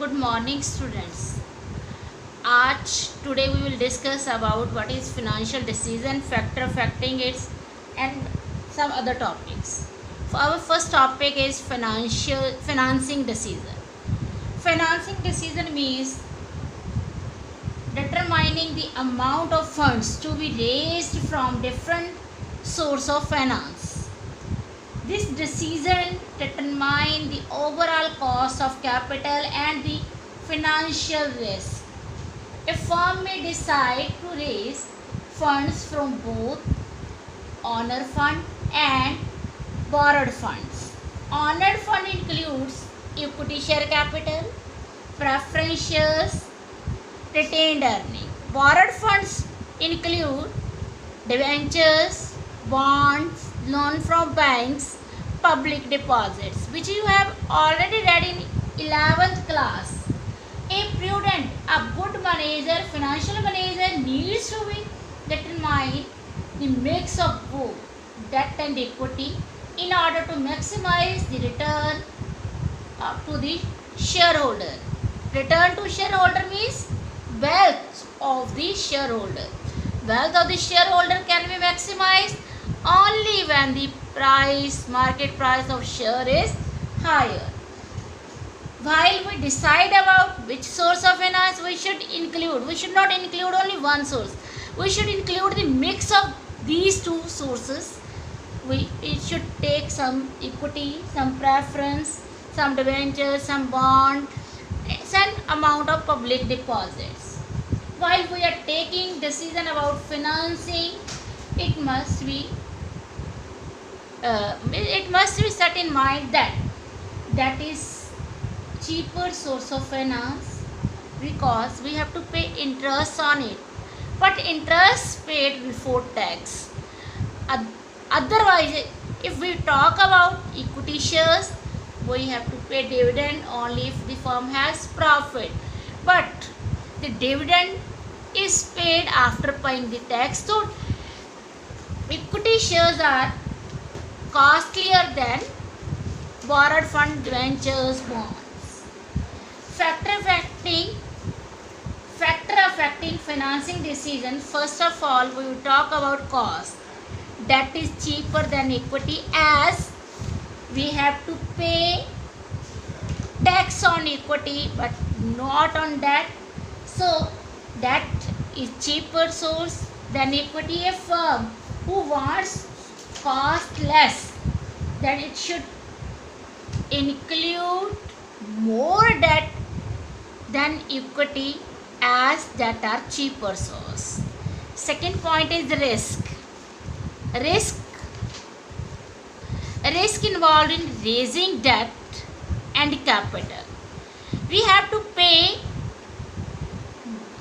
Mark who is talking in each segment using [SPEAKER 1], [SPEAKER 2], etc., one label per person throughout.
[SPEAKER 1] Good morning, students. Today we will discuss about what is financial decision, factor affecting it, and some other topics. Our first topic is financing decision. Financing decision means determining the amount of funds to be raised from different source of finance. This decision determines the overall cost of capital and the financial risk. A firm may decide to raise funds from both owner fund and borrowed funds. Owner fund includes equity share capital, preference shares, retained earning. Borrowed funds include debentures, bonds, loan from banks, public deposits, which you have already read in 11th class. A prudent, a good manager, financial manager needs to be determine the mix of both debt and equity in order to maximize the return to the shareholder. Return to shareholder means wealth of the shareholder. Wealth of the shareholder can be maximized only when the market price of share is higher. While we decide about which source of finance we should not include only one source. We should include the mix of these two sources. It should take some equity, some preference, some debentures, some bond, some amount of public deposits. While we are taking decision about financing, it must be set in mind that is cheaper source of finance because we have to pay interest on it, but interest paid before tax. Otherwise, if we talk about equity shares, we have to pay dividend only if the firm has profit, but the dividend is paid after paying the tax. So equity shares are costlier than borrowed fund, debentures, bonds. Factor affecting financing decision. First of all, we will talk about cost. That is cheaper than equity as we have to pay tax on equity but not on debt. So that is cheaper source than equity. A firm who wants cost less, then it should include more debt than equity as that are cheaper source. Second point is risk. Risk involved in raising debt and capital. We have to pay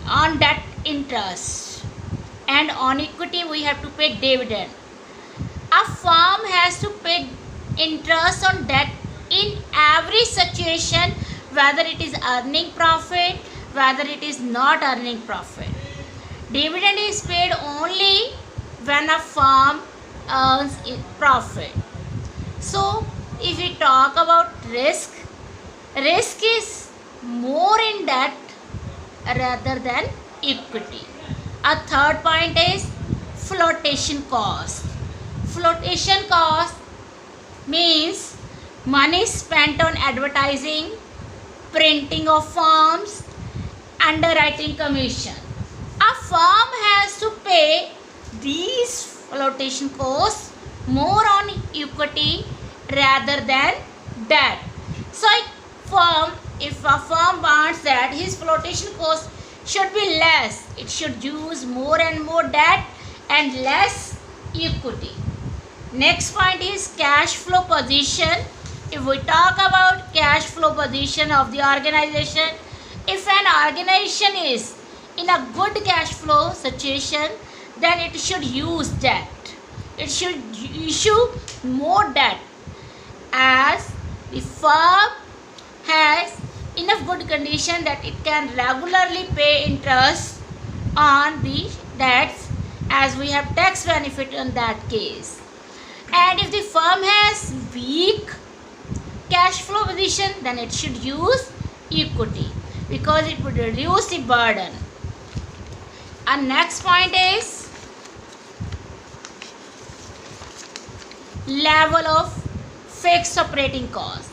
[SPEAKER 1] on debt interest, and on equity we have to pay dividend. A firm has to pay interest on debt in every situation, whether it is earning profit, whether it is not earning profit. Dividend is paid only when a firm earns profit. So if we talk about risk is more in debt rather than equity. A third point is flotation cost. Flotation cost means money spent on advertising, printing of forms, underwriting commission. A firm has to pay these flotation costs more on equity rather than debt. So if a firm wants that his flotation cost should be less, it should use more and more debt and less equity. Next point is cash flow position. If we talk about cash flow position of the organization, if an organization is in a good cash flow situation, then it should use debt. It should issue more debt as the firm has enough good condition that it can regularly pay interest on the debts as we have tax benefit in that case. And if the firm has weak cash flow position, then it should use equity because it would reduce the burden. And next point is level of fixed operating cost.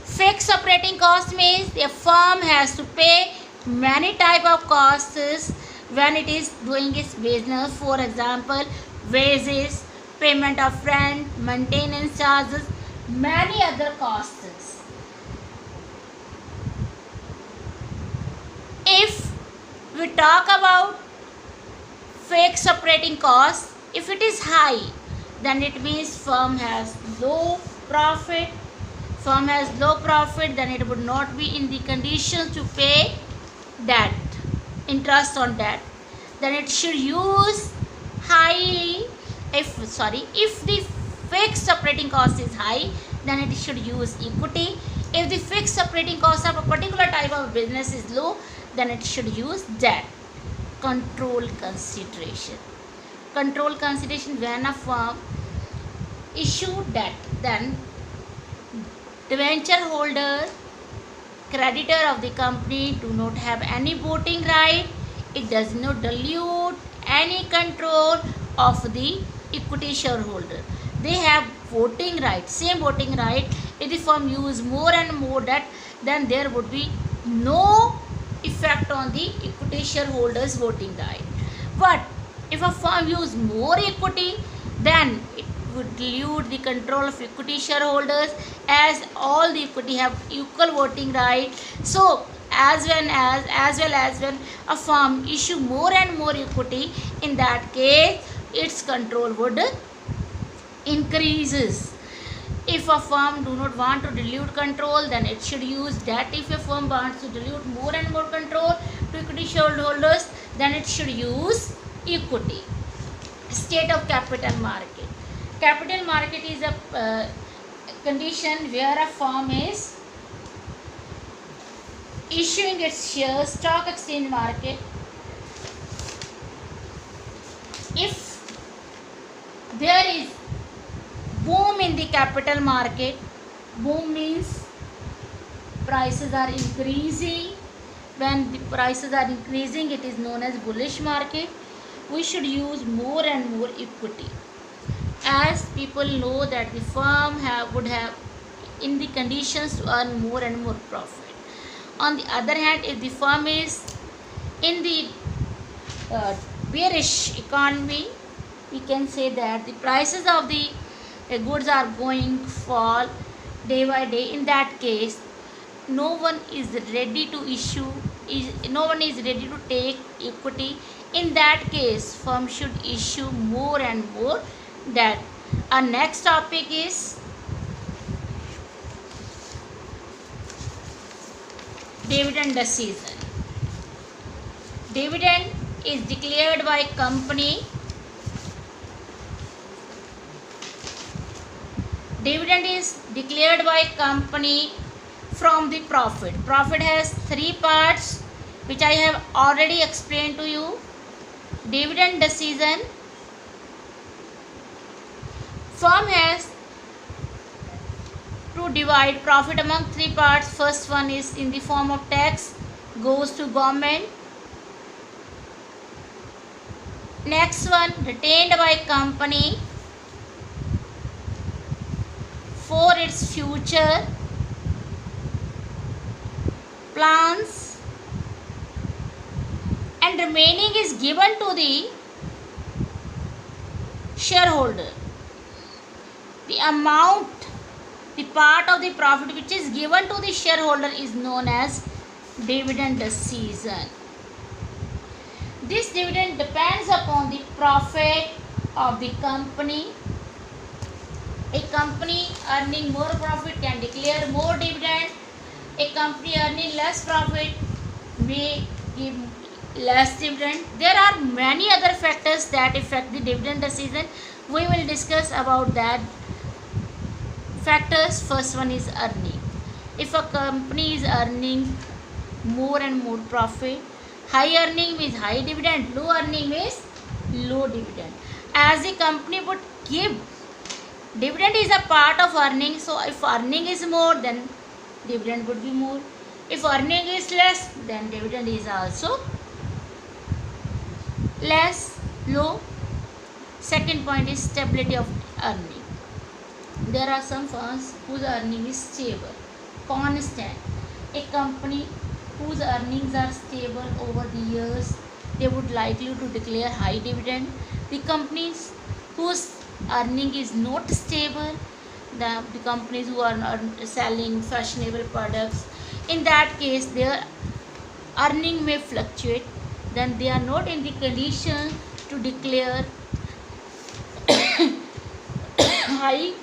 [SPEAKER 1] Fixed operating cost means the firm has to pay many type of costs when it is doing its business. For example, wages, payment of rent, maintenance charges, many other costs. If we talk about fixed operating cost, if it is high, then it means firm has low profit. Firm has low profit, then it would not be in the conditions to pay debt, interest on debt. Then it should use highly, if the fixed operating cost is high, then it should use equity. If the fixed operating cost of a particular type of business is low, then it should use debt. Control consideration. Control consideration, when a firm issue debt, then debenture holder, creditor of the company do not have any voting right. It does not dilute any control of the equity shareholder. They have voting right, same voting right. If the firm use more and more debt, then there would be no effect on the equity shareholders voting right. But if a firm use more equity, then it would dilute the control of equity shareholders, as all the equity have equal voting right. So as well as when a firm issue more and more equity, in that case its control would increases. If a firm do not want to dilute control, then it should use debt. If a firm wants to dilute more and more control to equity shareholders, then it should use equity. State of capital market. Capital market is a condition where a firm is issuing its shares, stock exchange market. If there is boom in the capital market, boom means prices are increasing. When the prices are increasing, it is known as bullish market. We should use more and more equity, as people know that the firm would have in the conditions to earn more and more profit. On the other hand, if the firm is in the bearish economy, we can say that the prices of the goods are going fall day by day. In that case, no one is ready to take equity. In that case, firm should issue more and more debt. Our next topic is dividend decision. Dividend is declared by company. Dividend is declared by company from the profit. Profit has three parts, which I have already explained to you. Dividend decision. Firm has to divide profit among three parts. First one is in the form of tax, goes to government. Next one, retained by company for its future plans, and remaining is given to the shareholder. The amount, the part of the profit which is given to the shareholder is known as dividend decision. This dividend depends upon the profit of the company. A company earning more profit can declare more dividend. A company earning less profit may give less dividend. There are many other factors that affect the dividend decision. We will discuss about that factors. First one is earning. If a company is earning more and more profit, high earning means high dividend, low earning means low dividend. As the company would give, dividend is a part of earning, so if earning is more, then dividend would be more. If earning is less, then dividend is also less, low. Second point is stability of earning. There are some firms whose earning is stable, constant. A company whose earnings are stable over the years, they would likely to declare high dividend. The companies whose earning is not stable, the companies who are selling fashionable products, in that case their earning may fluctuate, then they are not in the condition to declare high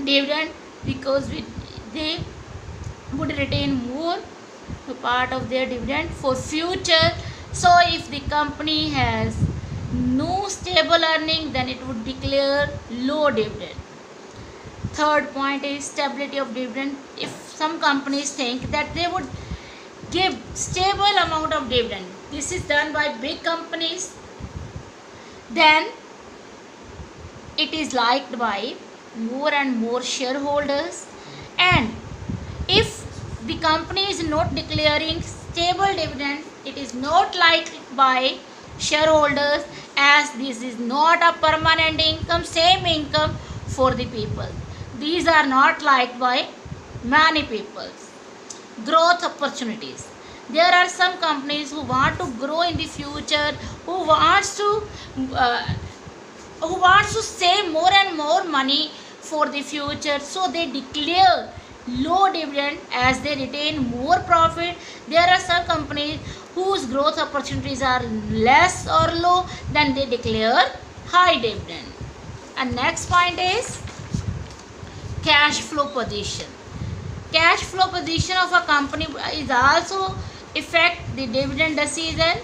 [SPEAKER 1] dividend, because they would retain more part of their dividend for future. So if the company has no stable earning, then it would declare low dividend. Third point is stability of dividend. If some companies think that they would give stable amount of dividend, this is done by big companies, then it is liked by more and more shareholders. And if the company is not declaring stable dividend, it is not liked by shareholders, as this is not a permanent income, same income for the people. These are not liked by many people. Growth opportunities. There are some companies who want to grow in the future, who wants to save more and more money for the future, so they declare low dividend as they retain more profit. There are some companies whose growth opportunities are less or low, then they declare high dividend. And next point is cash flow position. Cash flow position of a company is also affect the dividend decision.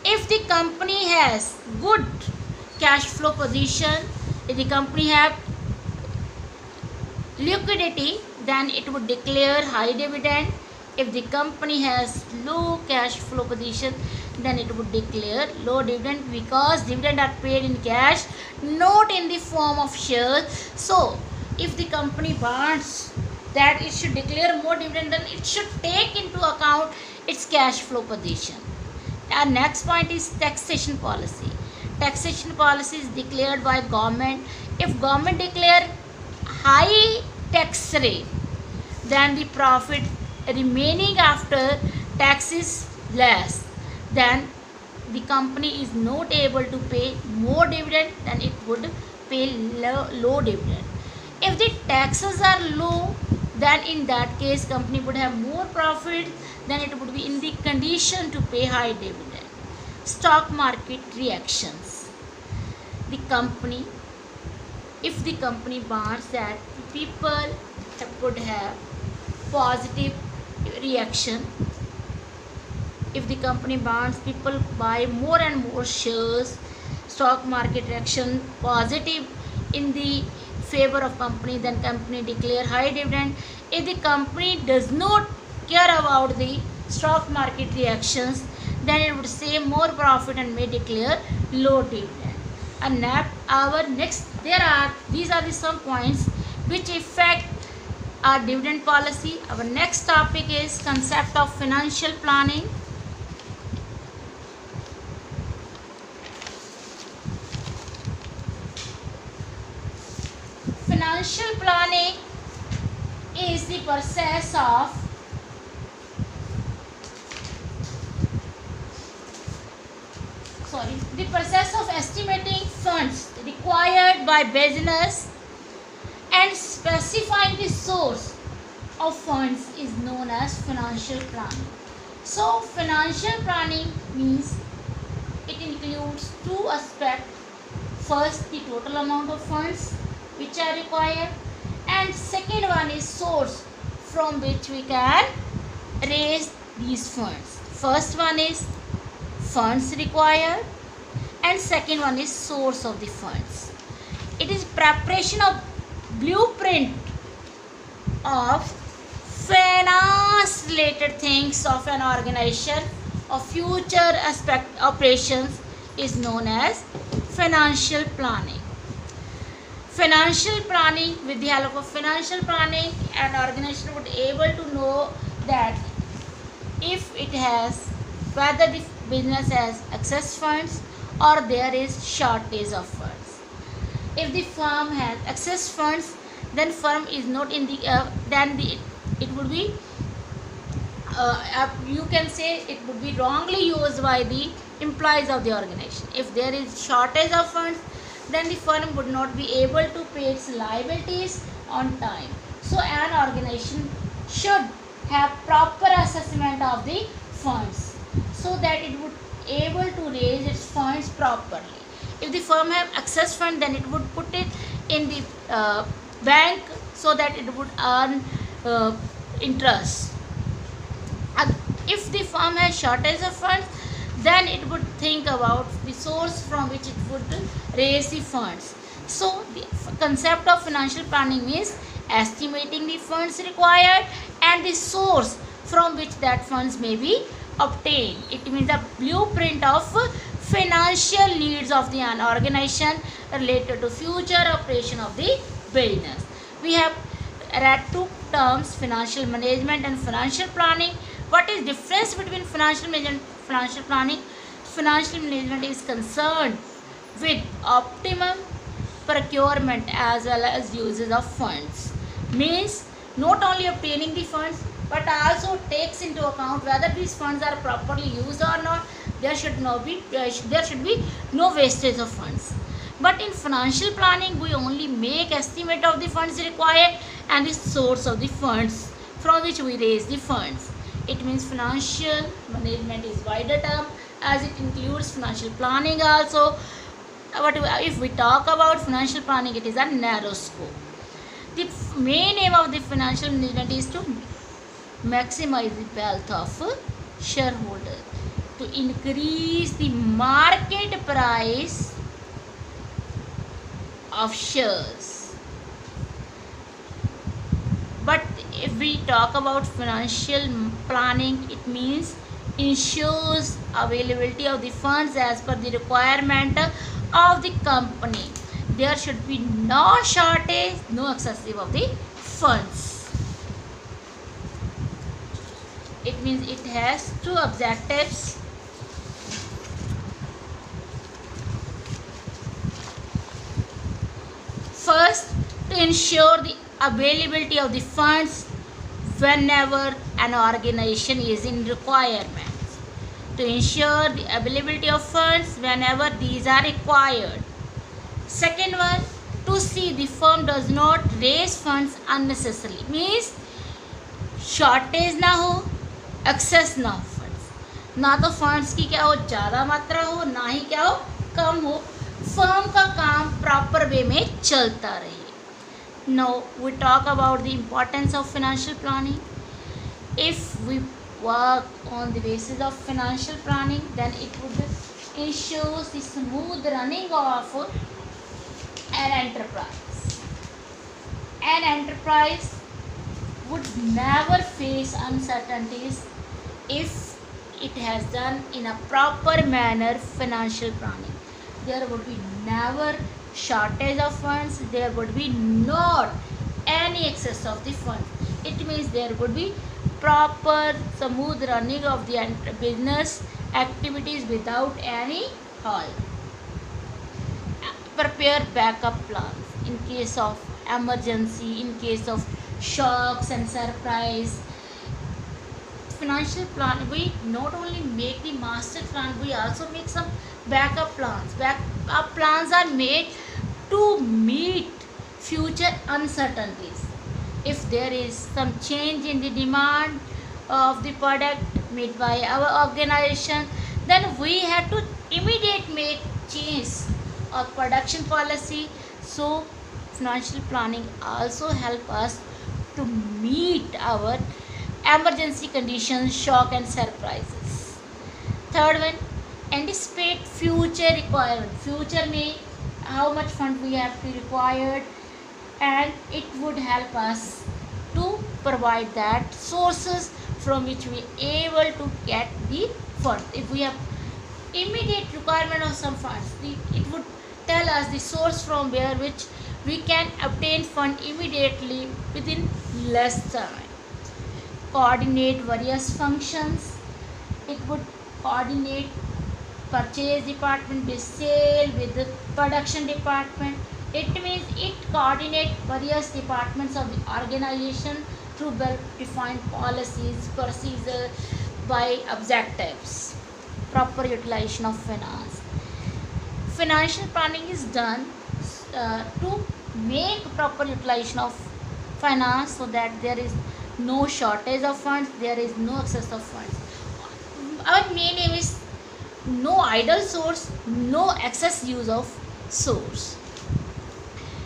[SPEAKER 1] If the company has good cash flow position, if the company have liquidity, then it would declare high dividend. If the company has low cash flow position, then it would declare low dividend, because dividend are paid in cash, not in the form of shares. So if the company wants that it should declare more dividend, then it should take into account its cash flow position. Our next point is taxation policy. Taxation policy is declared by government. If government declare high tax rate, then the profit remaining after tax is less, then the company is not able to pay more dividend, then it would pay low dividend. If the taxes are low, then in that case company would have more profit, then it would be in the condition to pay high dividend. Stock market reactions. The company, if the company wants that people could have positive reaction, if the company wants people buy more and more shares, stock market reaction positive in the favor of company, then company declare high dividend. If the company does not care about the stock market reactions, then it would say more profit and may declare low dividend. And these are the some points which affect our dividend policy. Our next topic is concept of financial planning. Financial planning is the process of estimating funds required by business and specifying the source of funds is known as financial planning. So financial planning means it includes two aspects. First, the total amount of funds which are required, and second one is source from which we can raise these funds. First one is funds required, and second one is source of the funds. It is preparation of blueprint of finance related things of an organization of future aspect operations is known as financial planning. Financial planning, with the help of financial planning, an organization would able to know that if it has, whether the business has excess funds or there is shortage of funds. If the firm has excess funds, then firm is not in the then the it would be you can say it would be wrongly used by the employees of the organization. If there is shortage of funds, then the firm would not be able to pay its liabilities on time. So an organization should have proper assessment of the funds so that it would able to raise its funds properly. If the firm have excess fund, then it would put it in the bank so that it would earn interest. If the firm has shortage of funds, then it would think about the source from which it would raise the funds. So the concept of financial planning means estimating the funds required and the source from which that funds may be obtained. It means a blueprint of financial needs of the organization related to future operation of the business. We have read two terms, financial management and financial planning. What is difference between financial management and financial planning? Financial management is concerned with optimum procurement as well as uses of funds. Means not only obtaining the funds but also takes into account whether these funds are properly used or not. There should be no wastage of funds. But in financial planning, we only make estimate of the funds required and the source of the funds from which we raise the funds. It means financial management is wider term as it includes financial planning also. But if we talk about financial planning, it is a narrow scope. The main aim of the financial management is to maximize the wealth of shareholder, to increase the market price of shares. But if we talk about financial planning, it means ensures availability of the funds as per the requirement of the company. There should be no shortage, no excessive of the funds. It means it has two objectives. First, to ensure the availability of the funds whenever an organization is in requirements. To ensure the availability of funds whenever these are required. Second one, to see the firm does not raise funds unnecessarily. Means shortage ना हो, access ना हो funds, ना तो funds की क्या हो ज़्यादा मात्रा हो, ना ही क्या हो कम हो, फर्म का काम प्रॉपर वे में चलता रहे. Now we talk about the importance of financial planning. If we work on the basis of financial planning, then it would ensure the smooth running of an enterprise. An enterprise would never face uncertainties if it has done in a proper manner financial planning. There would be never shortage of funds, there would be not any excess of the funds. It means there would be proper smooth running of the business activities without any halt. Prepare backup plans in case of emergency, in case of shocks and surprise. Financial plan, we not only make the master plan, we also make some backup plans. Backup plans are made to meet future uncertainties. If there is some change in the demand of the product made by our organization, then we have to immediately make change of production policy. So financial planning also help us to meet our emergency conditions, shock and surprises. Third one, anticipate future requirement. Future may how much fund we have to required, and it would help us to provide that sources from which we able to get the fund. If we have immediate requirement of some funds, it would tell us the source from where which we can obtain fund immediately within less time. coordinate various functions. It would coordinate purchase department with sale with the production department. It means it coordinate various departments of the organization through well-defined policies, procedures by objectives. Proper utilization of finance. Financial planning is done to make proper utilization of finance so that there is no shortage of funds, there is no excess of funds. Our main aim is no idle source, no excess use of source.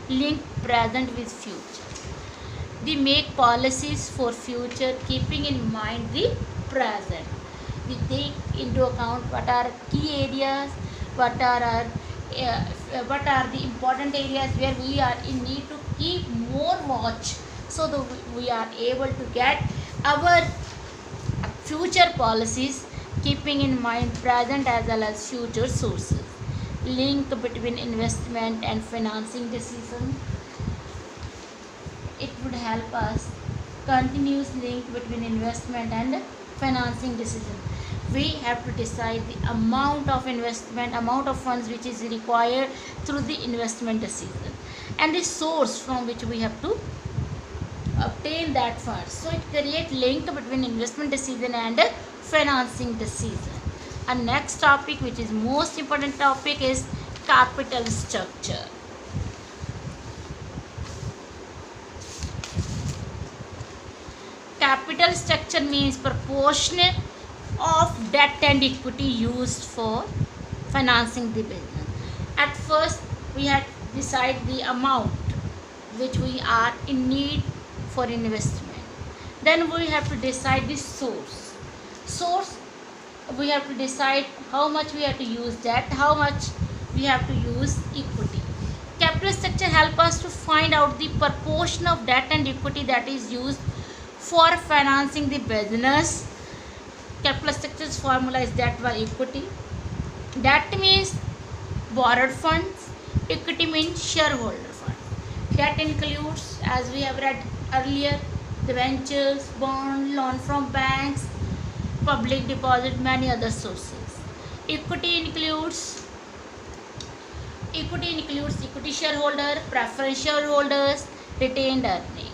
[SPEAKER 1] Link present with future. We make policies for future keeping in mind the present. We take into account what are key areas, what are the important areas where we are in need to keep more watch, so that we are able to get our future policies keeping in mind present as well as future sources. Link between investment and financing decision. It would help us continuous link between investment and financing decision. We have to decide the amount of investment, amount of funds which is required through the investment decision, and the source from which we have to obtain that funds. So it creates link between investment decision and financing decision. And next topic, which is most important topic, is capital structure. Capital structure means proportion of debt and equity used for financing the business. At first, we had to decide the amount which we are in need for investment. Then we have to decide the source. We have to decide how much we have to use debt, how much we have to use equity. Capital structure help us to find out the proportion of debt and equity that is used for financing the business. Capital structure's formula is debt by equity. Debt means borrowed funds, equity means shareholder funds. Debt includes, as we have read earlier, the ventures, bond, loan from banks, public deposit, many other sources. Equity includes equity shareholder, preference shareholders, retained earning,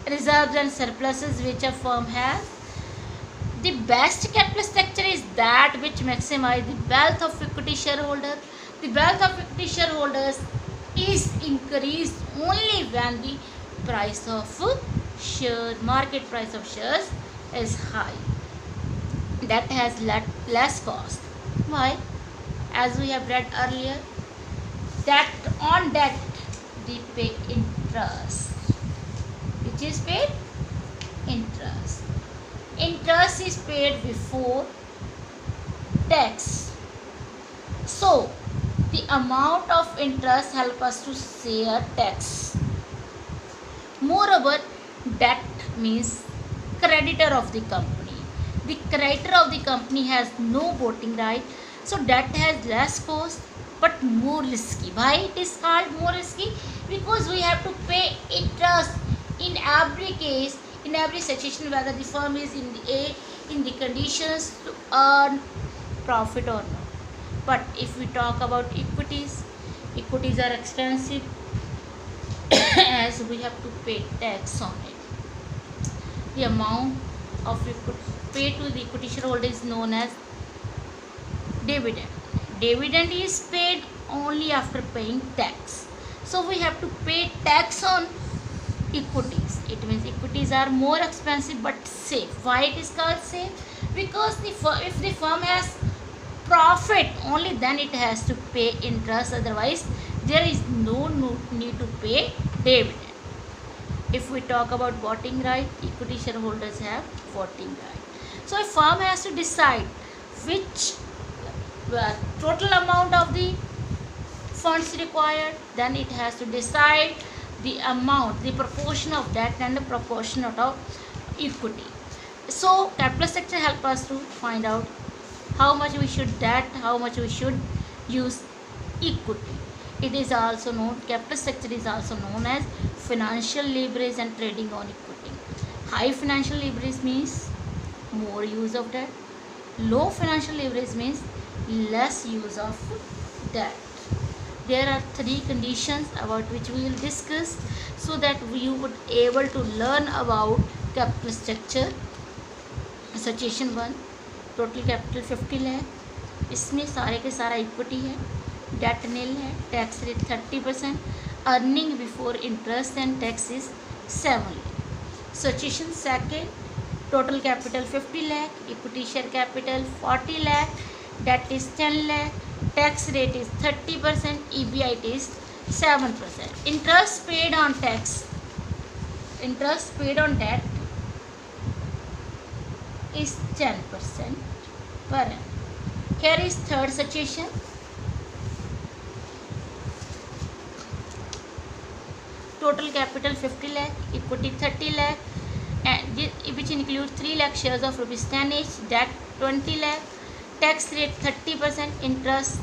[SPEAKER 1] reserves and surpluses which a firm has. The best capital structure is that which maximizes the wealth of equity shareholder. The wealth of equity shareholders is increased only when the price of market price of shares is high. That has less cost. Why? As we have read earlier, that on debt we pay interest. Which is paid? Interest. Interest is paid before tax. So, the amount of interest help us to save tax. Moreover, debt means creditor of the company. The creditor of the company has no voting right. So, debt has less cost but more risky. Why it is called more risky? Because we have to pay interest in every case, in every situation, whether the firm is in the conditions to earn profit or not. But if we talk about equities are expensive as we have to pay tax on it. The amount of equity paid to the equity shareholder is known as dividend. Dividend is paid only after paying tax. So we have to pay tax on equities. It means equities are more expensive but safe. Why it is called safe? Because if the firm has profit, only then it has to pay interest. Otherwise, there is no need to pay dividend. If we talk about voting right, equity shareholders have voting right. So a firm has to decide which total amount of the funds required. Then it has to decide the amount, the proportion of debt and the proportion of equity. So capital structure help us to find out how much we should debt, how much we should use equity. It is also known, capital structure is also known as financial leverage and trading on equity. High financial leverage means more use of debt. Low financial leverage means less use of debt. There are three conditions about which we will discuss so that you would able to learn about capital structure. Situation 1, total capital 50 lakh, इसमें सारे के सारा equity है, debt nil है, tax rate 30%, earning before interest and tax is 7 lakh. Situation second, total capital 50 lakh, equity share capital 40 lakh, debt is 10 lakh, tax rate is 30%, EBIT is 7%. Interest paid on tax, interest paid on debt is 10% per annum. Here is third situation. Total capital 50 lakh, equity 30 lakh, and which includes 3 lakh shares of rupees 10 each, debt 20 lakh, tax rate 30%, interest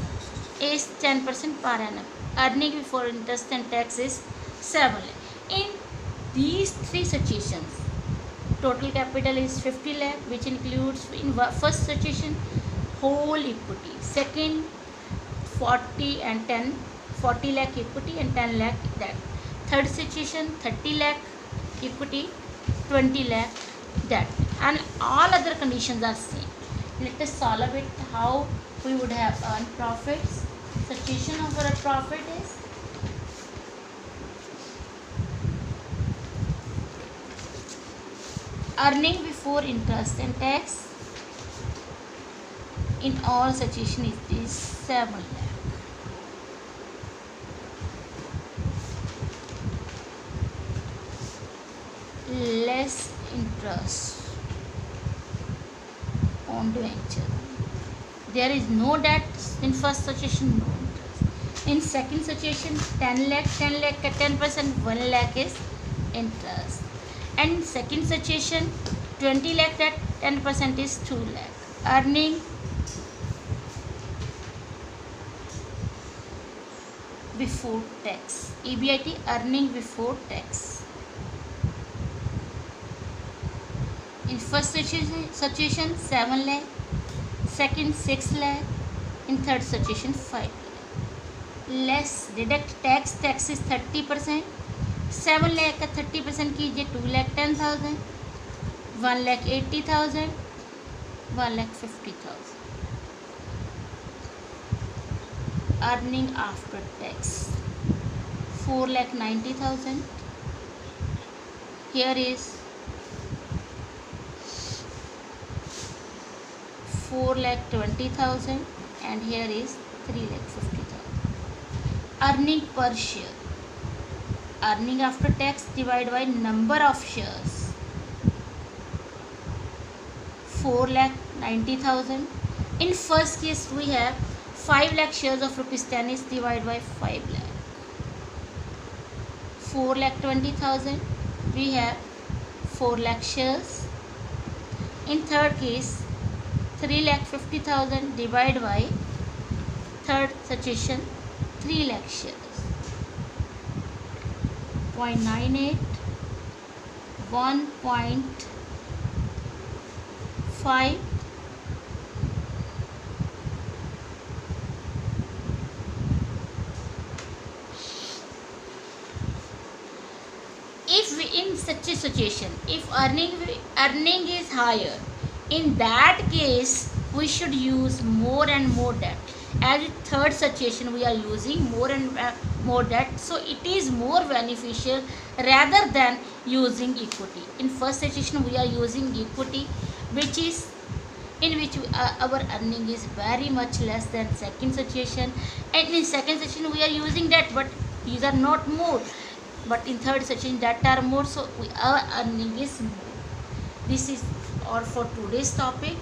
[SPEAKER 1] is 10% per annum. Earning before interest and tax is 7 lakh. In these three situations, total capital is 50 lakh, which includes in first situation whole equity, second 40 and 10, 40 lakh equity and 10 lakh debt, third situation 30 lakh equity, 20 lakh debt, and all other conditions are same. Let us solve it how we would have earned profits. Situation of our profit is earning before interest and tax in all situation is 7 lakh. Less interest on debenture. There is no debt in first situation, no interest. In second situation 10 lakh ka 10%, 1 lakh is interest. And second situation 20 lakh that 10% is 2 lakh. Earning before tax, EBIT, earning before tax. In first situation 7 lakh, second 6 lakh, in third situation 5 lakh. Less deduct tax, tax is 30%. 7 lakh का 30% कीजिए 2,10,000, 1,80,000, 1,50,000. Earning after tax 4,90,000. Here is 4,20,000 and here is 3,50,000. Earning per share, earning after tax divided by number of shares, 4,90,000. In first case we have 5 lakh shares of rupees 10 is divided by 5 lakh. 4,20,000 we have 4 lakh shares. In third case 3,50,000 divided by third situation 3 lakh shares. 0.98, 1.5, if we, in such a situation, if earning is higher, in that case we should use more and more debt. As in third situation we are using more and more debt, so it is more beneficial rather than using equity. In first situation we are using equity, which is in which our earning is very much less than second situation, and in second situation we are using debt, but these are not more, but in third situation that are more, so our earning is more. This is all for today's topic.